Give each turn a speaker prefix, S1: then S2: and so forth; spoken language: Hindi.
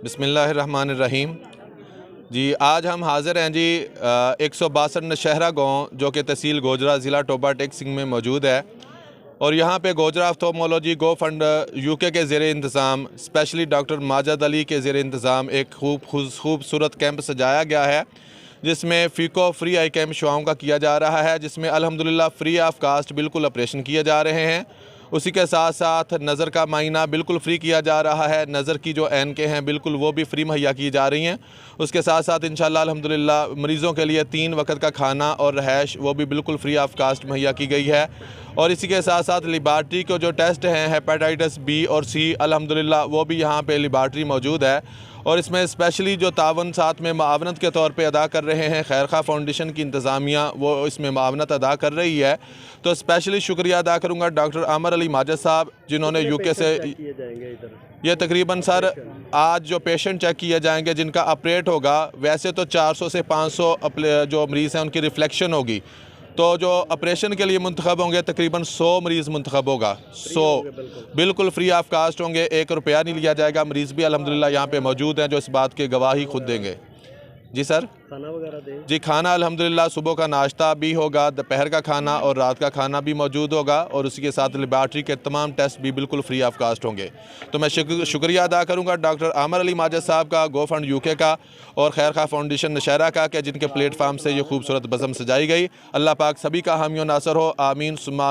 S1: बिस्मिल्लाहिर्रहमानिर्रहीम। जी, आज हम हाज़िर हैं जी 162 नौशहरा गाँव जो कि तहसील गोजरा ज़िला टोबा टेक सिंह में मौजूद है। और यहाँ पे गोजरा ऑफ्थल्मोलॉजी गो फंड यूके के ज़ेरे इंतज़ाम स्पेशली डॉक्टर माजिद अली के ज़ेरे इंतज़ाम एक खूबसूरत कैंप सजाया गया है, जिसमें फ़ीको फ्री आई कैंप शुआओं का किया जा रहा है, जिसमें अल्हम्दुलिल्लाह फ्री ऑफ कास्ट बिल्कुल ऑपरेशन किए जा रहे हैं। उसी के साथ साथ नज़र का मायना बिल्कुल फ्री किया जा रहा है। नज़र की जो ऐनकें हैं बिल्कुल वो भी फ्री मुहैया की जा रही हैं। उसके साथ साथ इंशाअल्लाह अल्हम्दुलिल्लाह मरीज़ों के लिए 3 वक्त का खाना और रहायश वो भी बिल्कुल फ्री ऑफ कास्ट मुहैया की गई है। और इसी के साथ साथ लिबार्ट्री को जो टेस्ट हैं हेपेटाइटिस बी और सी अल्हम्दुलिल्लाह वो भी यहाँ पे लिबार्ट्री मौजूद है। और इसमें स्पेशली जो तावन साथ में मावनत के तौर पे अदा कर रहे हैं खैर खा फाउंडेशन की इंतज़ामिया, वो इसमें मावनत अदा कर रही है। तो स्पेशली शुक्रिया अदा करूँगा डॉक्टर आमर अली माजिद साहब, जिन्होंने यूके से ये तकरीबन सर आज जो पेशेंट चेक किए जाएंगे जिनका ऑपरेट होगा, वैसे तो 400 से 500 जो मरीज़ हैं उनकी रिफ्लेक्शन होगी। तो जो ऑपरेशन के लिए मुंतखब होंगे तकरीबन 100 मरीज़ मुंतखब होगा। 100 बिल्कुल फ्री ऑफ कास्ट होंगे, 1 रुपया नहीं लिया जाएगा। मरीज़ भी अल्हम्दुलिल्लाह यहाँ पे मौजूद हैं जो इस बात की गवाही खुद देंगे। जी सर,
S2: खाना वगैरह दें? जी,
S1: खाना अल्हम्दुलिल्लाह सुबह का नाश्ता भी होगा, दोपहर का खाना और रात का खाना भी मौजूद होगा। और उसी के साथ लेबॉरेटरी के तमाम टेस्ट भी बिल्कुल फ्री ऑफ कास्ट होंगे। तो मैं शुक्रिया अदा करूँगा डॉक्टर आमर अली माजिद साहब का, गो फंड यूके का और खैर खा फाउंडेशन नौशहरा का, कि जिनके प्लेटफार्म से ये खूबसूरत बज़म सजाई गई। अल्लाह पाक सभी का हामी और नासर हो, आमीन सुम्मा